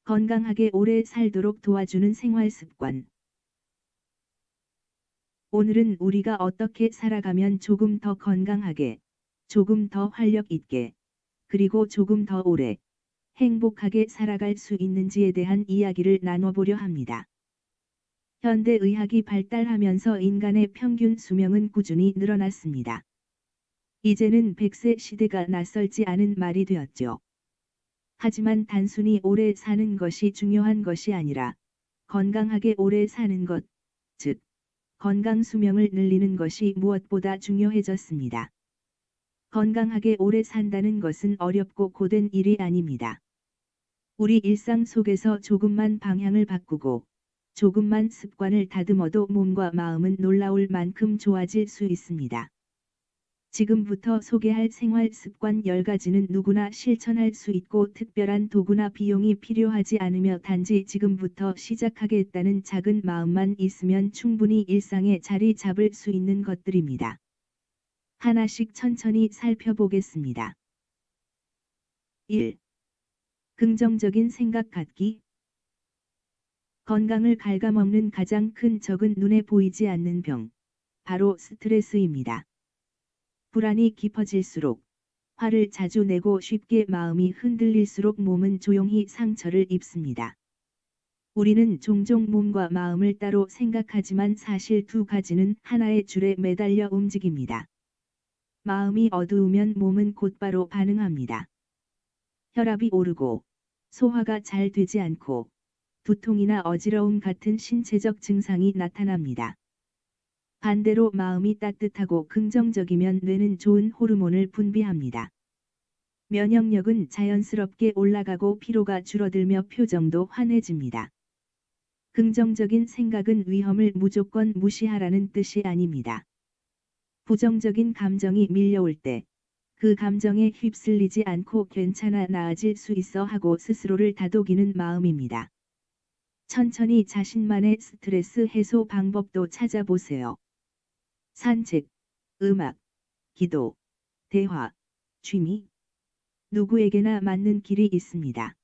건강하게 오래 살도록 도와주는 생활 습관. 오늘은 우리가 어떻게 살아가면 조금 더 건강하게, 조금 더 활력 있게, 그리고 조금 더 오래, 행복하게 살아갈 수 있는지에 대한 이야기를 나눠보려 합니다. 현대 의학이 발달하면서 인간의 평균 수명은 꾸준히 늘어났습니다. 이제는 100세 시대가 낯설지 않은 말이 되었죠. 하지만 단순히 오래 사는 것이 중요한 것이 아니라 건강하게 오래 사는 것, 즉 건강 수명을 늘리는 것이 무엇보다 중요해졌습니다. 건강하게 오래 산다는 것은 어렵고 고된 일이 아닙니다. 우리 일상 속에서 조금만 방향을 바꾸고 조금만 습관을 다듬어도 몸과 마음은 놀라울 만큼 좋아질 수 있습니다. 지금부터 소개할 생활 습관 10가지는 누구나 실천할 수 있고 특별한 도구나 비용이 필요하지 않으며 단지 지금부터 시작하겠다는 작은 마음만 있으면 충분히 일상에 자리 잡을 수 있는 것들입니다. 하나씩 천천히 살펴보겠습니다. 1. 긍정적인 생각 갖기. 건강을 갉아먹는 가장 큰 적은 눈에 보이지 않는 병, 바로 스트레스입니다. 불안이 깊어질수록, 화를 자주 내고 쉽게 마음이 흔들릴수록 몸은 조용히 상처를 입습니다. 우리는 종종 몸과 마음을 따로 생각하지만 사실 두 가지는 하나의 줄에 매달려 움직입니다. 마음이 어두우면 몸은 곧바로 반응합니다. 혈압이 오르고, 소화가 잘 되지 않고, 두통이나 어지러움 같은 신체적 증상이 나타납니다. 반대로 마음이 따뜻하고 긍정적이면 뇌는 좋은 호르몬을 분비합니다. 면역력은 자연스럽게 올라가고 피로가 줄어들며 표정도 환해집니다. 긍정적인 생각은 위험을 무조건 무시하라는 뜻이 아닙니다. 부정적인 감정이 밀려올 때, 그 감정에 휩쓸리지 않고 괜찮아 나아질 수 있어 하고 스스로를 다독이는 마음입니다. 천천히 자신만의 스트레스 해소 방법도 찾아보세요. 산책, 음악, 기도, 대화, 취미. 누구에게나 맞는 길이 있습니다.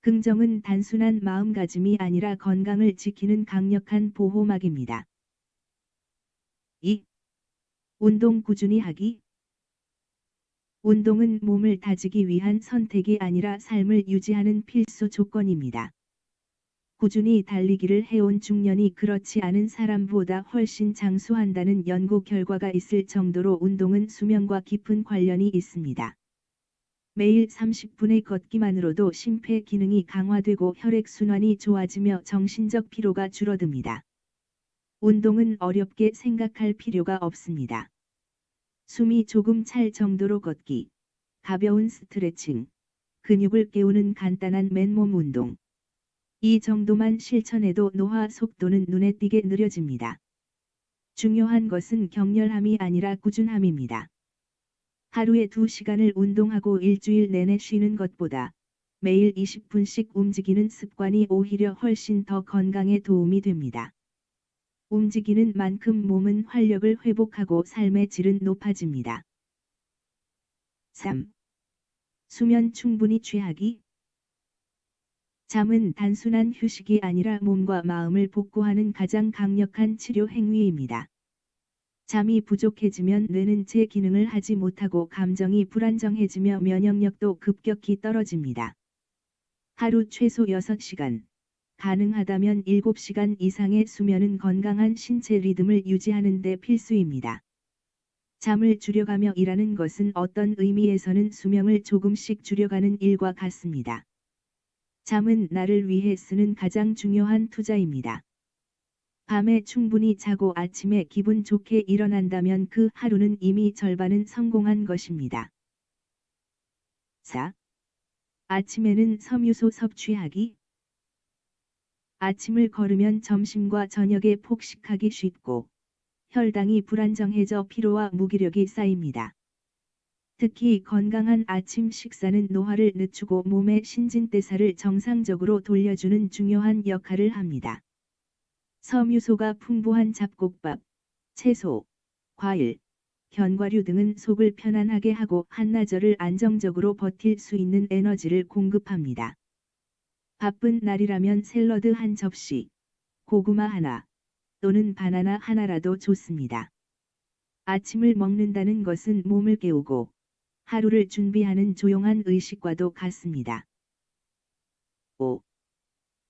긍정은 단순한 마음가짐이 아니라 건강을 지키는 강력한 보호막입니다. 2. 운동 꾸준히 하기. 운동은 몸을 다지기 위한 선택이 아니라 삶을 유지하는 필수 조건입니다. 꾸준히 달리기를 해온 중년이 그렇지 않은 사람보다 훨씬 장수한다는 연구 결과가 있을 정도로 운동은 수명과 깊은 관련이 있습니다. 매일 30분의 걷기만으로도 심폐 기능이 강화되고 혈액순환이 좋아지며 정신적 피로가 줄어듭니다. 운동은 어렵게 생각할 필요가 없습니다. 숨이 조금 찰 정도로 걷기, 가벼운 스트레칭, 근육을 깨우는 간단한 맨몸 운동. 이 정도만 실천해도 노화 속도는 눈에 띄게 느려집니다. 중요한 것은 격렬함이 아니라 꾸준함입니다. 하루에 2시간을 운동하고 일주일 내내 쉬는 것보다 매일 20분씩 움직이는 습관이 오히려 훨씬 더 건강에 도움이 됩니다. 움직이는 만큼 몸은 활력을 회복하고 삶의 질은 높아집니다. 3. 수면 충분히 취하기. 잠은 단순한 휴식이 아니라 몸과 마음을 복구하는 가장 강력한 치료 행위입니다. 잠이 부족해지면 뇌는 제 기능을 하지 못하고 감정이 불안정해지며 면역력도 급격히 떨어집니다. 하루 최소 6시간, 가능하다면 7시간 이상의 수면은 건강한 신체 리듬을 유지하는 데 필수입니다. 잠을 줄여가며 일하는 것은 어떤 의미에서는 수명을 조금씩 줄여가는 일과 같습니다. 잠은 나를 위해 쓰는 가장 중요한 투자입니다. 밤에 충분히 자고 아침에 기분 좋게 일어난다면 그 하루는 이미 절반은 성공한 것입니다. 4. 아침에는 섬유소 섭취하기. 아침을 거르면 점심과 저녁에 폭식하기 쉽고 혈당이 불안정해져 피로와 무기력이 쌓입니다. 특히 건강한 아침 식사는 노화를 늦추고 몸의 신진대사를 정상적으로 돌려주는 중요한 역할을 합니다. 섬유소가 풍부한 잡곡밥, 채소, 과일, 견과류 등은 속을 편안하게 하고 한나절을 안정적으로 버틸 수 있는 에너지를 공급합니다. 바쁜 날이라면 샐러드 한 접시, 고구마 하나, 또는 바나나 하나라도 좋습니다. 아침을 먹는다는 것은 몸을 깨우고 하루를 준비하는 조용한 의식과도 같습니다. 5.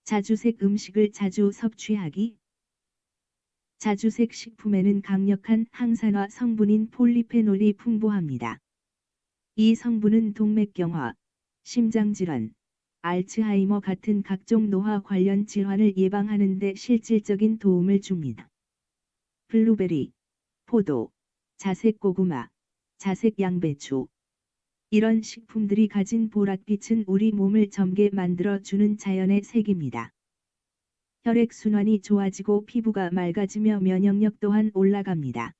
자주색 음식을 자주 섭취하기. 자주색 식품에는 강력한 항산화 성분인 폴리페놀이 풍부합니다. 이 성분은 동맥경화, 심장질환, 알츠하이머 같은 각종 노화 관련 질환을 예방하는 데 실질적인 도움을 줍니다. 블루베리, 포도, 자색 고구마, 자색 양배추. 이런 식품들이 가진 보랏빛은 우리 몸을 젊게 만들어주는 자연의 색입니다. 혈액순환이 좋아지고 피부가 맑아지며 면역력 또한 올라갑니다.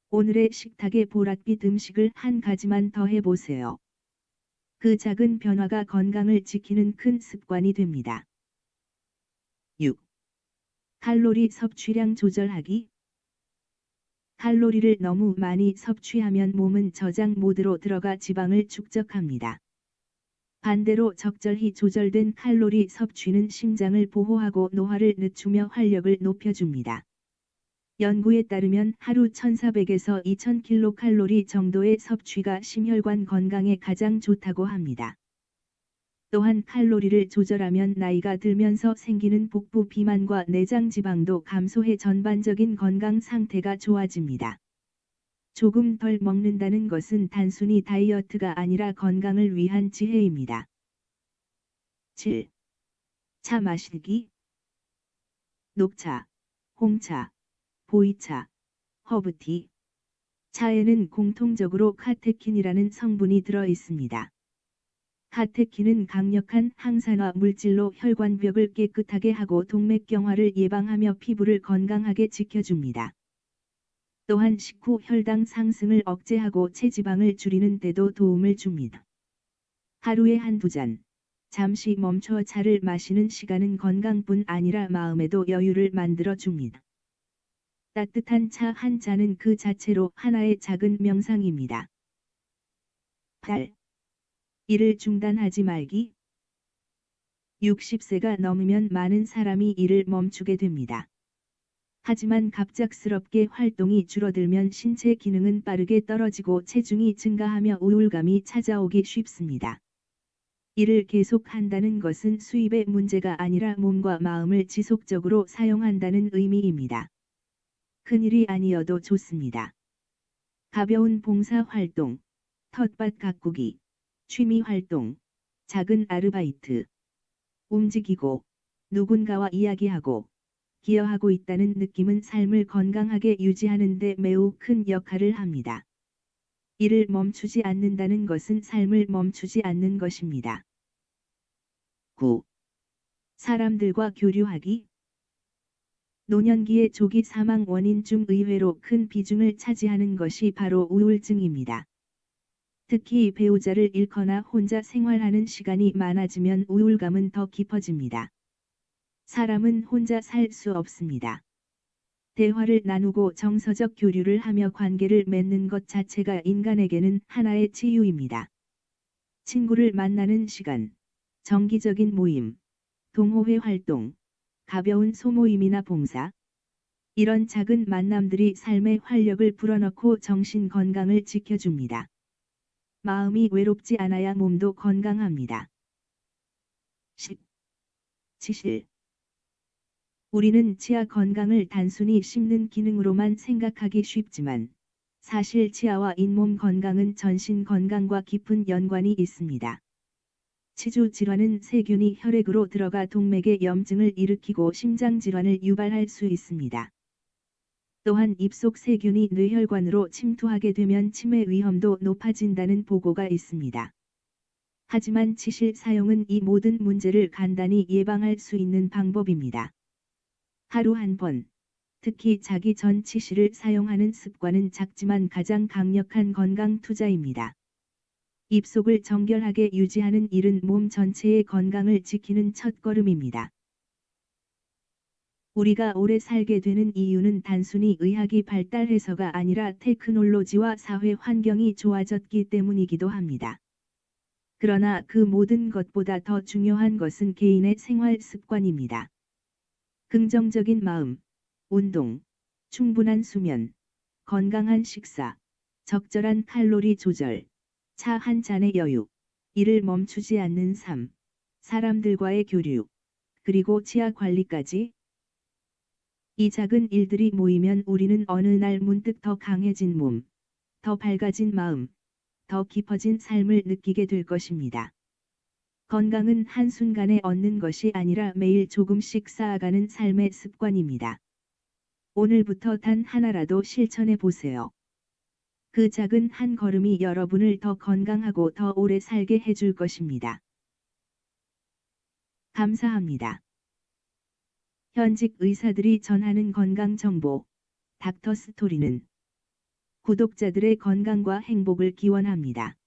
오늘의 식탁에 보랏빛 음식을 한 가지만 더 해보세요. 그 작은 변화가 건강을 지키는 큰 습관이 됩니다. 6. 칼로리 섭취량 조절하기. 칼로리를 너무 많이 섭취하면 몸은 저장 모드로 들어가 지방을 축적합니다. 반대로 적절히 조절된 칼로리 섭취는 심장을 보호하고 노화를 늦추며 활력을 높여줍니다. 연구에 따르면 하루 1400에서 2000kcal 정도의 섭취가 심혈관 건강에 가장 좋다고 합니다. 또한 칼로리를 조절하면 나이가 들면서 생기는 복부 비만과 내장 지방도 감소해 전반적인 건강 상태가 좋아집니다. 조금 덜 먹는다는 것은 단순히 다이어트가 아니라 건강을 위한 지혜입니다. 7. 차 마시기. 녹차, 홍차, 보이차, 허브티. 차에는 공통적으로 카테킨이라는 성분이 들어 있습니다. 카테킨은 강력한 항산화 물질로 혈관벽을 깨끗하게 하고 동맥경화를 예방하며 피부를 건강하게 지켜줍니다. 또한 식후 혈당 상승을 억제하고 체지방을 줄이는 데도 도움을 줍니다. 하루에 한두 잔, 잠시 멈춰 차를 마시는 시간은 건강뿐 아니라 마음에도 여유를 만들어 줍니다. 따뜻한 차 한 잔은 그 자체로 하나의 작은 명상입니다. 8. 일을 중단하지 말기. 60세가 넘으면 많은 사람이 일을 멈추게 됩니다. 하지만 갑작스럽게 활동이 줄어들면 신체 기능은 빠르게 떨어지고 체중이 증가하며 우울감이 찾아오기 쉽습니다. 일을 계속한다는 것은 수입의 문제가 아니라 몸과 마음을 지속적으로 사용한다는 의미입니다. 큰일이 아니어도 좋습니다. 가벼운 봉사활동, 텃밭 가꾸기, 취미활동, 작은 아르바이트. 움직이고, 누군가와 이야기하고, 기여하고 있다는 느낌은 삶을 건강하게 유지하는 데 매우 큰 역할을 합니다. 일을 멈추지 않는다는 것은 삶을 멈추지 않는 것입니다. 9. 사람들과 교류하기. 노년기의 조기 사망 원인 중 의외로 큰 비중을 차지하는 것이 바로 우울증입니다. 특히 배우자를 잃거나 혼자 생활하는 시간이 많아지면 우울감은 더 깊어집니다. 사람은 혼자 살 수 없습니다. 대화를 나누고 정서적 교류를 하며 관계를 맺는 것 자체가 인간에게는 하나의 치유입니다. 친구를 만나는 시간, 정기적인 모임, 동호회 활동, 가벼운 소모임이나 봉사. 이런 작은 만남들이 삶의 활력을 불어넣고 정신 건강을 지켜줍니다. 마음이 외롭지 않아야 몸도 건강합니다. 10. 치실. 우리는 치아 건강을 단순히 씹는 기능으로만 생각하기 쉽지만, 사실 치아와 잇몸 건강은 전신 건강과 깊은 연관이 있습니다. 치주 질환은 세균이 혈액으로 들어가 동맥의 염증을 일으키고 심장 질환을 유발할 수 있습니다. 또한 입속 세균이 뇌혈관으로 침투하게 되면 치매 위험도 높아진다는 보고가 있습니다. 하지만 치실 사용은 이 모든 문제를 간단히 예방할 수 있는 방법입니다. 하루 한 번, 특히 자기 전 치실을 사용하는 습관은 작지만 가장 강력한 건강 투자입니다. 입속을 정결하게 유지하는 일은 몸 전체의 건강을 지키는 첫걸음입니다. 우리가 오래 살게 되는 이유는 단순히 의학이 발달해서가 아니라 테크놀로지와 사회 환경이 좋아졌기 때문이기도 합니다. 그러나 그 모든 것보다 더 중요한 것은 개인의 생활 습관입니다. 긍정적인 마음, 운동, 충분한 수면, 건강한 식사, 적절한 칼로리 조절, 차 한 잔의 여유, 일을 멈추지 않는 삶, 사람들과의 교류, 그리고 치아 관리까지. 이 작은 일들이 모이면 우리는 어느 날 문득 더 강해진 몸, 더 밝아진 마음, 더 깊어진 삶을 느끼게 될 것입니다. 건강은 한순간에 얻는 것이 아니라 매일 조금씩 쌓아가는 삶의 습관입니다. 오늘부터 단 하나라도 실천해 보세요. 그 작은 한 걸음이 여러분을 더 건강하고 더 오래 살게 해줄 것입니다. 감사합니다. 현직 의사들이 전하는 건강 정보, 닥터 스토리는 구독자들의 건강과 행복을 기원합니다.